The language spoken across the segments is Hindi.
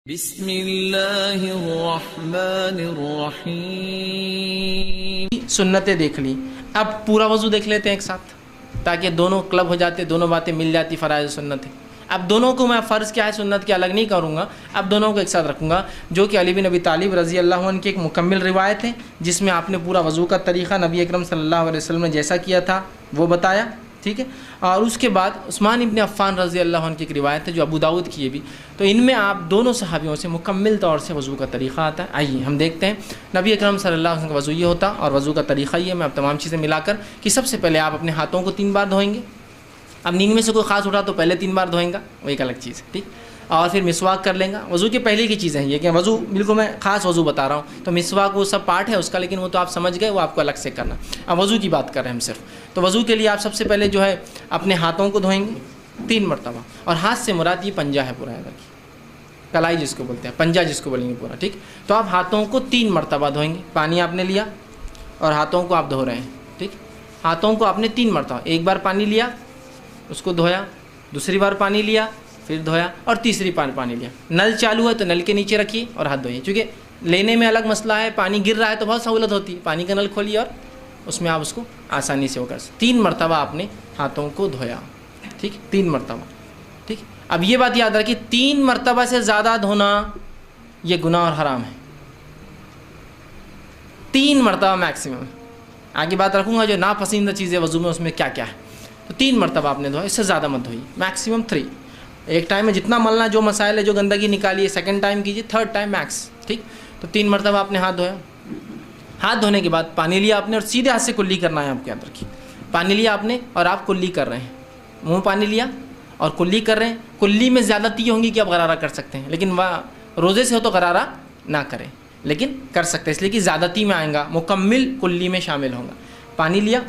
बिस्मिल्लाहिर्रहमानिर्रहीम। सुन्नतें देख ली, अब पूरा वज़ू देख लेते हैं एक साथ, ताकि दोनों क्लब हो जाते, दोनों बातें मिल जाती। फ़राइज़ सुन्नतें, अब दोनों को मैं फ़र्ज़ क्या है सुन्नत की अलग नहीं करूँगा, अब दोनों को एक साथ रखूँगा। जो कि अली बिन अबी तालिब रज़ी अल्लाह अन्हु की एक मुकम्मिल रिवायत है, जिसमें आपने पूरा वज़ू का तरीक़ा नबी अकरम सल्लल्लाहु अलैहि वसल्लम ने जैसा किया था वो बताया, ठीक है। और उसके बाद उस्मान इब्न अफ़्फ़ान रज़ी अल्लाह अन्हु की एक रिवायत है जो अबू दाऊद की है भी, तो इनमें आप दोनों सहाबियों से मुकम्मिल तौर से वज़ू का तरीक़ा आता है। आइए हम देखते हैं नबी अकरम सल्लल्लाहु अलैहि वसल्लम का वज़ू ये होता और वज़ू का तरीक़ा ये। मैं अब तमाम चीज़ें मिलाकर कि सबसे पहले आप अपने हाथों को 3 बार धोएंगे। अब नींद में से कोई ख़ास उठा तो पहले 3 बार धोएंगा, वो एक अलग चीज़ है, ठीक। और फिर मिसवाक कर लेंगे। वज़ू की पहले की चीज़ें हैं ये कि वज़ू बिल्कुल मैं ख़ास वज़ू बता रहा हूँ, तो मिसवाक वो सब पार्ट है उसका, लेकिन वो तो आप समझ गए, वो आपको अलग से करना। अब वज़ू की बात कर रहे हैं हम सिर्फ, तो वज़ू के लिए आप सबसे पहले जो है अपने हाथों को धोएंगे 3 मरतबा। और हाथ से मुराद ये पंजा है पूरा, याद रखिए, कलाई जिसको बोलते हैं, पंजा जिसको बोलेंगे पूरा, ठीक। तो आप हाथों को 3 मरतबा धोएंगे। पानी आपने लिया और हाथों को आप धो रहे हैं, ठीक। हाथों को आपने 3 मरतबा, एक बार पानी लिया उसको धोया, दूसरी बार पानी लिया फिर धोया, और तीसरी बार पानी लिया। नल चालू है तो नल के नीचे रखिए और हाथ धोइए, क्योंकि लेने में अलग मसला है, पानी गिर रहा है तो बहुत सहूलत होती है। पानी का नल खोलिए और उसमें आप उसको आसानी से होकर 3 मरतबा आपने हाथों को धोया, ठीक, 3 मरतबा, ठीक। अब ये बात याद रखिए, 3 मरतबा से ज़्यादा धोना ये गुनाह और हराम है। 3 मरतबा मैक्सिमम। आगे बात रखूँगा जो नापसंदीदा चीज़ें वज़ू में उसमें क्या क्या है, तो 3 मरतबा आपने धोया, इससे ज़्यादा मत धोइए, मैक्सिमम 3। एक टाइम में जितना मलना, जो मसाइल है, जो गंदगी निकालिए, सेकंड टाइम कीजिए, थर्ड टाइम मैक्स, ठीक। तो 3 मरतबा आपने हाथ धोया। हाथ धोने के बाद पानी लिया आपने और सीधे हाथ से कुल्ली करना है, आपको याद रखिए। पानी लिया आपने और आप कुल्ली कर रहे हैं, मुँह पानी लिया और कुल्ली कर रहे हैं। कुल्ली में ज़्यादती होंगी कि आप गरारा कर सकते हैं, लेकिन वह रोज़े से हो तो गरारा ना करें, लेकिन कर सकते हैं, इसलिए कि ज़्यादती में आएगा, मुकम्मिल कुल्ली में शामिल होगा। पानी लिया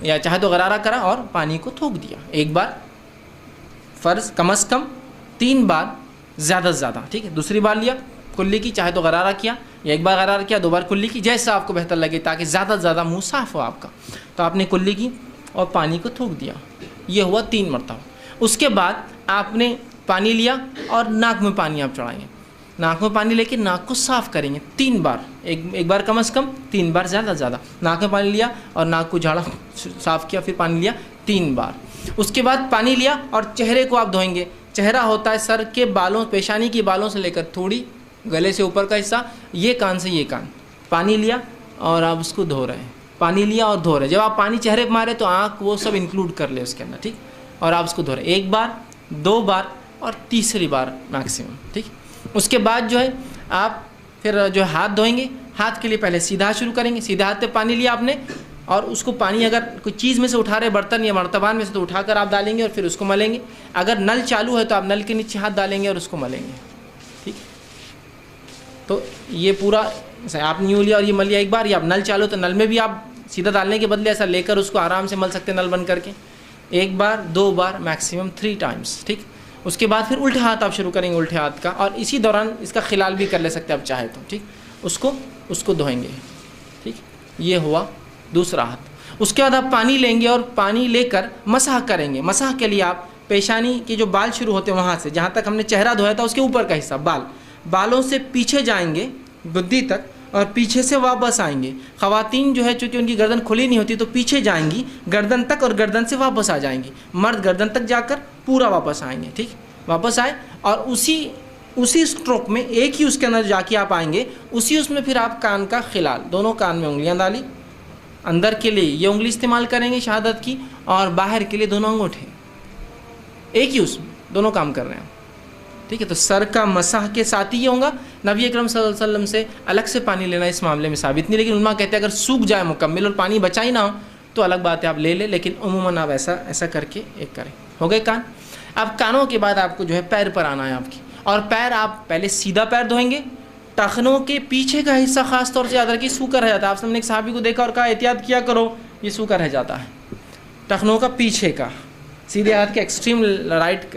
या चाहे तो गरारा करा और पानी को थूक दिया, एक बार फ़र्ज़, कम अज़ कम 3 बार, ज़्यादा से ज़्यादा, ठीक है। दूसरी बार लिया कुल्ली की, चाहे तो गरारा किया या एक बार गरारा किया, 2 बार कुल्ली की, जैसा आपको बेहतर लगे, ताकि ज़्यादा से ज़्यादा मुँह साफ़ हो आपका। तो आपने कुल्ली की और पानी को थूक दिया, ये हुआ 3 मरतबा। उसके बाद आपने पानी लिया और नाक में पानी आप चढ़ाएंगे। नाक में पानी लेके नाक को साफ़ करेंगे 3 बार, एक बार कम अज़ कम, 3 बार ज़्यादा से ज़्यादा। नाक में पानी लिया और नाक को झाड़ा, साफ़ किया, फिर पानी लिया 3 बार। उसके बाद पानी लिया और चेहरे को आप धोएंगे। चेहरा होता है सर के बालों, पेशानी के बालों से लेकर थोड़ी गले से ऊपर का हिस्सा, ये कान से ये कान। पानी लिया और आप उसको धो रहे हैं, पानी लिया और धो रहे हैं। जब आप पानी चेहरे पर मारे तो आँख वो सब इंक्लूड कर ले उसके अंदर, ठीक। और आप उसको धो रहे हैं 1 बार, 2 बार और तीसरी बार मैक्सिमम, ठीक। उसके बाद जो है आप फिर जो हाथ धोएंगे। हाथ के लिए पहले सीधा हाथ शुरू करेंगे। सीधा हाथ पे पानी लिया आपने और उसको पानी अगर कोई चीज़ में से उठा रहे, बर्तन या मर्तबान में से, तो उठाकर आप डालेंगे और फिर उसको मलेंगे। अगर नल चालू है तो आप नल के नीचे हाथ डालेंगे और उसको मलेंगे, ठीक। तो ये पूरा आपने यूँ लिया और ये मल लिया एक बार, या आप नल चालू तो नल में भी आप सीधा डालने के बदले ऐसा लेकर उसको आराम से मल सकते हैं नल बंद करके। 1 बार, 2 बार, मैक्सिमम 3 टाइम्स, ठीक। उसके बाद फिर उल्टे हाथ आप शुरू करेंगे, उल्टे हाथ का, और इसी दौरान इसका खिलाल भी कर ले सकते हैं आप चाहे तो, ठीक। उसको धोएंगे, ठीक। ये हुआ दूसरा हाथ। उसके बाद आप पानी लेंगे और पानी लेकर मसाह करेंगे। मसाह के लिए आप पेशानी के जो बाल शुरू होते हैं वहाँ से, जहाँ तक हमने चेहरा धोया था उसके ऊपर का हिस्सा, बालों से पीछे जाएंगे गुद्दी तक और पीछे से वापस आएंगे। ख़वातीन जो है चूँकि उनकी गर्दन खुली नहीं होती तो पीछे जाएंगी गर्दन तक और गर्दन से वापस आ जाएंगी। मर्द गर्दन तक जाकर पूरा वापस आएंगे, ठीक। वापस आए और उसी स्ट्रोक में एक ही उसके अंदर जाके आप आएंगे, उसी उसमें फिर आप कान का खिलाल, दोनों कान में उंगलियां डाली। अंदर के लिए ये उंगली इस्तेमाल करेंगे शहादत की, और बाहर के लिए दोनों अंगूठे, एक ही उसमें दोनों काम कर रहे हैं, ठीक है। तो सर का मसाह के साथ ही ये होगा। नबी अकरम सल्लल्लाहु अलैहि वसल्लम से अलग से पानी लेना इस मामले में साबित नहीं, लेकिन उन्मा कहते हैं अगर सूख जाए मुकम्मिल और पानी बचा ही ना हो तो अलग बात है, आप ले लेकिन उमूमन आप ऐसा करके एक करें। हो गए कान। अब कानों के बाद आपको जो है पैर पर आना है आपकी, और पैर आप पहले सीधा पैर धोएंगे। टखनों के पीछे का हिस्सा खास तौर से याद रखिए सूखा रह जाता है। आप सबने एक सहाबी को देखा और कहा एहतियात किया करो, ये सूखा रह जाता है। टखनों का पीछे का, सीधे हाथ के एक्सट्रीम राइट,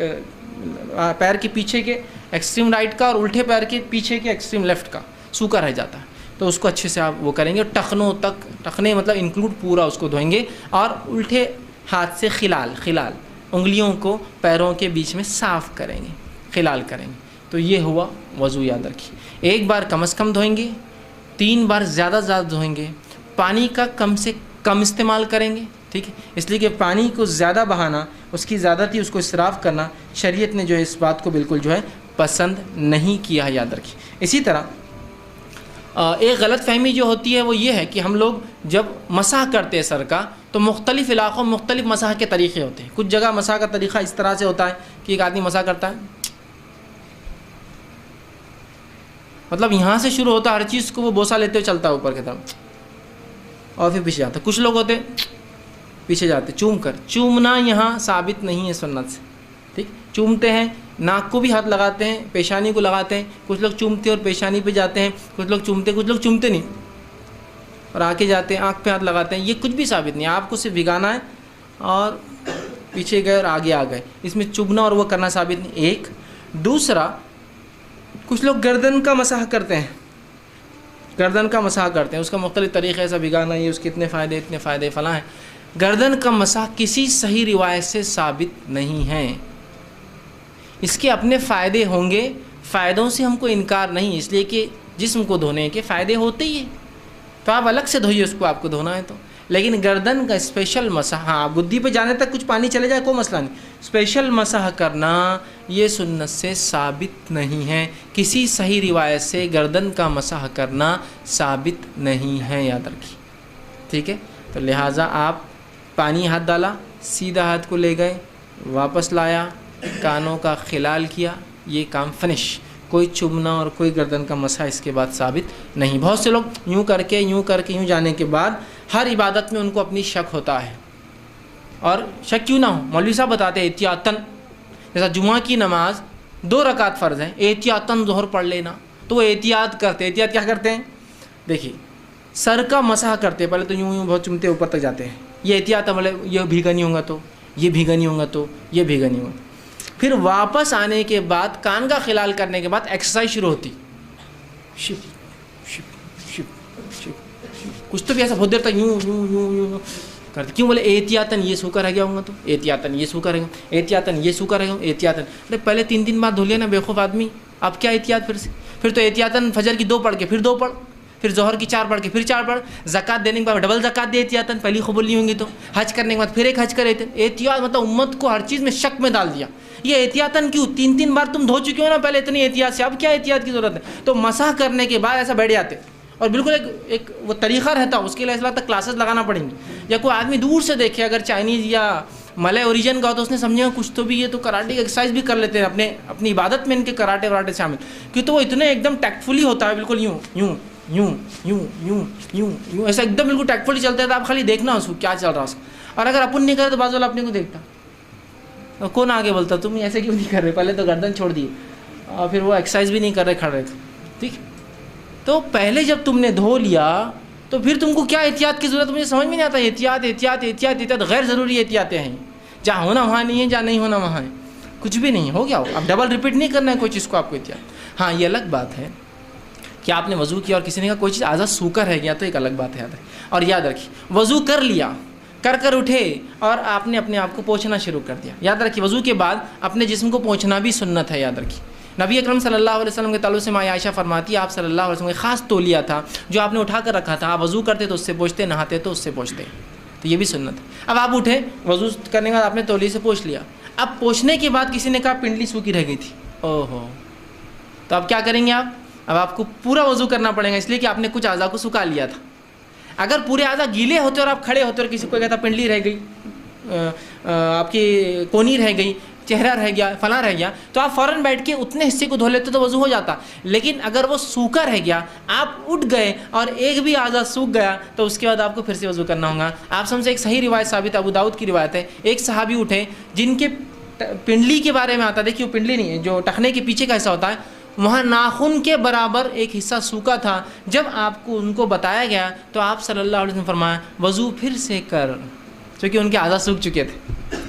पैर के पीछे के एक्सट्रीम राइट का और उल्टे पैर के पीछे के एक्सट्रीम लेफ्ट का सूखा रह जाता है, तो उसको अच्छे से आप वो करेंगे। टखनों तक, टखने मतलब इंक्लूड पूरा उसको धोएंगे, और उल्टे हाथ से खिलाल उंगलियों को पैरों के बीच में साफ़ करेंगे, खिलाल करेंगे। तो ये हुआ वज़ू, याद रखिए। एक बार कम से कम धोएंगे, 3 बार ज़्यादा से ज़्यादा धोएंगे, पानी का कम से कम इस्तेमाल करेंगे, ठीक है। इसलिए कि पानी को ज़्यादा बहाना, उसकी ज़्यादती, उसको इसराफ करना, शरीयत ने जो है इस बात को बिल्कुल जो है पसंद नहीं किया है, याद रखिए। इसी तरह एक गलत फहमी जो होती है वो ये है कि हम लोग जब मसाह करते हैं सर का तो मुख्तलिफ़ इलाक़ों में मुख्तलिफ़ मसाह के तरीक़े होते हैं। कुछ जगह मसाह का तरीक़ा इस तरह से होता है कि एक आदमी मसाह करता है, मतलब यहाँ से शुरू होता है, हर चीज़ को वो बोसा लेते हुए चलता है ऊपर की तरफ और फिर पीछे जाता है। कुछ लोग होते पीछे जाते चूम कर। चूमना यहाँ साबित नहीं है सुन्नत से, ठीक। चूमते हैं, नाक को भी हाथ लगाते हैं, पेशानी को लगाते हैं, कुछ लोग चूमते और पेशानी पे जाते हैं, कुछ लोग चूमते नहीं और आके जाते हैं, आँख पे हाथ लगाते हैं। ये कुछ भी साबित नहीं है। आपको सिर्फ भिगाना है और पीछे गए और आगे आ गए, इसमें चुभना और वो करना साबित नहीं। एक दूसरा, कुछ लोग गर्दन का मसाह करते हैं, गर्दन का मसाह करते हैं, उसका मुख्तलिफ तरीक़े ऐसा भिगाना, ये उसके इतने फ़ायदे फ़लाँ हैं। गर्दन का मसाह किसी सही रिवायत से साबित नहीं है। इसके अपने फ़ायदे होंगे, फ़ायदों से हमको इनकार नहीं, इसलिए कि जिस्म को धोने के फ़ायदे होते ही हैं, तो आप अलग से धोइए उसको, आपको धोना है तो। लेकिन गर्दन का स्पेशल मसाह, हाँ गुद्दी पे जाने तक कुछ पानी चले जाए कोई मसला नहीं, स्पेशल मसाह करना ये सुन्नत से साबित नहीं है। किसी सही रिवायत से गर्दन का मसाह करना साबित नहीं है, याद रखिए, ठीक है। तो लिहाजा आप पानी हाथ डाला, सीधा हाथ को ले गए, वापस लाया, कानों का खिलाल किया, ये काम फिनिश। कोई चुभना और कोई गर्दन का मसा इसके बाद साबित नहीं। बहुत से लोग यूँ करके यूँ जाने के बाद हर इबादत में उनको अपनी शक होता है, और शक क्यों ना हो, मौलवी साहब बताते हैं एहतियातन, जैसा जुमा की नमाज 2 रकात फ़र्ज़ है, एहतियातन ज़ोहर पढ़ लेना, तो वो एहतियात करते। एहतियात क्या करते हैं, देखिए सर का मसाह करते, पहले तो यूँ बहुत चुमते ऊपर तक जाते हैं, ये एहतियात है, मतलब ये भीगा नहीं होगा तो ये भीगा नहीं होगा तो ये भीगा नहीं होगा। फिर वापस आने के बाद कान का खिलाल करने के बाद एक्सरसाइज शुरू होती, शिप शिप शिप शिप, कुछ तो भी ऐसा बहुत देर तक यूँ करते। क्यों बोले एहतियातन ये सूखा रह गया होगा तो एहतियातन ये सूखा रहेगा, एहतियातन ये सूखा रहेगा, एहतियातन। अरे पहले 3 बार धो लिया ना बेवकूफ़ आदमी, अब क्या एहतियात फिर से? फिर तो एहतियातन फजर की 2 पढ़ के फिर 2 पढ़, फिर जोहर की 4 पढ़ के फिर 4 पढ़, ज़कात देने के बाद डबल ज़कात दे एहतियातन, पहली कबूल नहीं होंगी तो। हज करने के बाद फिर एक हज करे। एहतियात मतलब उम्मत को हर चीज़ में शक में डाल दिया। ये एहतियातन क्यों? 3 बार तुम धो चुके हो ना पहले इतनी एहतियात से, अब क्या एहतियात की ज़रूरत है? तो मसाह करने के बाद ऐसा बैठ जाते और बिल्कुल एक वो तरीक़ा रहता, उसके लिए इस तक क्लासेस लगाना पड़ेंगी। या कोई आदमी दूर से देखे, अगर चाइनीज़ या मलय ओरिजिन का हो तो उसने समझेगा कुछ तो भी, ये तो कराटे की एक्सरसाइज भी कर लेते हैं, अपनी इबादत में इनके कराटे वराटे शामिल, क्योंकि तो वो इतने एकदम टैक्टफुली होता है, बिल्कुल यूँ यूँ यूँ यूँ यूँ यूँ यूँ ऐसा एकदम बिल्कुल टैक्टफुली चलता है। तो आप खाली देखना उसको क्या चल रहा है उसका, और अगर अपन नहीं करे तो बाजू वाला अपने को देखता, तो कौन आगे बोलता तुम ऐसे क्यों नहीं कर रहे, पहले तो गर्दन छोड़ दिए और फिर वो एक्सरसाइज भी नहीं कर रहे खड़े, ठीक। तो पहले जब तुमने धो लिया तो फिर तुमको क्या एहतियात की ज़रूरत, मुझे समझ में नहीं आता। एहतियात एहतियात एहतियात एहतियात गैर ज़रूरी एहतियातें हैं, जहाँ होना वहाँ नहीं है, जहाँ नहीं होना वहाँ है, कुछ भी नहीं हो गया हो। अब डबल रिपीट नहीं करना है कोई चीज़ को आपको एहतियात। हाँ ये अलग बात है कि आपने वज़ू किया और किसी ने कहा कोई चीज़ आज़ा सूखा रह गया, तो एक अलग बात है, याद है। और याद रखिए वज़ू कर लिया, कर उठे और आपने अपने आप को पोंछना शुरू कर दिया। याद रखिए वज़ू के बाद अपने जिस्म को पोंछना भी सुन्नत है, याद रखिए। नबी अकरम सल्लल्लाहु अलैहि वसल्लम के ताल्लुक़ से माँ आयशा फरमाती है, आप सल्लल्लाहु अलैहि वसल्लम का ख़ास तौलिया था जो आपने उठा कर रखा था, आप वज़ू करते तो उससे पोंछते, नहाते तो उससे पोंछते, तो ये भी सुन्नत है। अब आप उठे, वज़ू करने के बाद आपने तौलिए से पोंछ लिया, अब पोंछने के बाद किसी ने कहा पिंडली सूखी रह गई थी, ओहो, तो अब क्या करेंगे आप? अब आपको पूरा वज़ू करना पड़ेगा, इसलिए कि आपने कुछ आज़ा को सुखा लिया था। अगर पूरे आज़ा गीले होते और आप खड़े होते और किसी को कहता पिंडली रह गई, आपकी कोनी रह गई, चेहरा रह गया, फला रह गया, तो आप फ़ौरन बैठ के उतने हिस्से को धो लेते तो वज़ू हो जाता। लेकिन अगर वो सूखा रह गया, आप उठ गए और एक भी आज़ा सूख गया, तो उसके बाद आपको फिर से वज़ू करना होगा। आप समझे एक सही रिवायत साबित, अबू दाऊद की रिवायत है, एक सहाबी उठे जिनके पिंडली के बारे में आता, देखिए वो पिंडली नहीं है, जो टखने के पीछे का हिस्सा होता है, वहाँ नाखून के बराबर एक हिस्सा सूखा था। जब आपको उनको बताया गया तो आप सल्लल्लाहु अलैहि वसल्लम फरमाया वज़ू फिर से कर, क्योंकि उनके आज़ा सूख चुके थे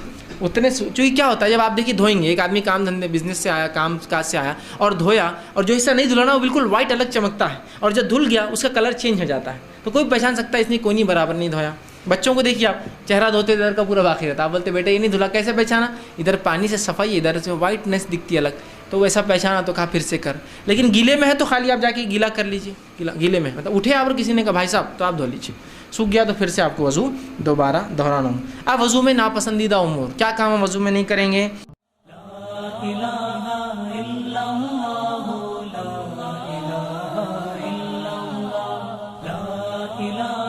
उतने। चूँकि क्या होता है जब आप देखिए धोएंगे, एक आदमी काम धंधे बिजनेस से आया, काम काज से आया और धोया, और जो हिस्सा नहीं धुला ना वो बिल्कुल वाइट अलग चमकता है, और जब धुल गया उसका कलर चेंज हो जाता है, तो कोई पहचान सकता है इसने कोई नहीं बराबर नहीं धोया। बच्चों को देखिए आप, चेहरा धोते इधर का पूरा बाकी रहता, आप बोलते बेटा ये नहीं धुला, कैसे पहचाना? इधर पानी से सफाई, इधर से वाइटनेस दिखती है अलग। तो वैसा पहचाना तो कहा फिर से कर। लेकिन गीले में है तो खाली आप जाके गीला कर लीजिए, गीले में मतलब उठे आप और किसी ने कहा भाई साहब तो आप धो लीजिए, सूख गया तो फिर से आपको वज़ू दोबारा दोहराना हो। अब वज़ू में नापसंदीदा उमूर, क्या काम हम वज़ू में नहीं करेंगे? ला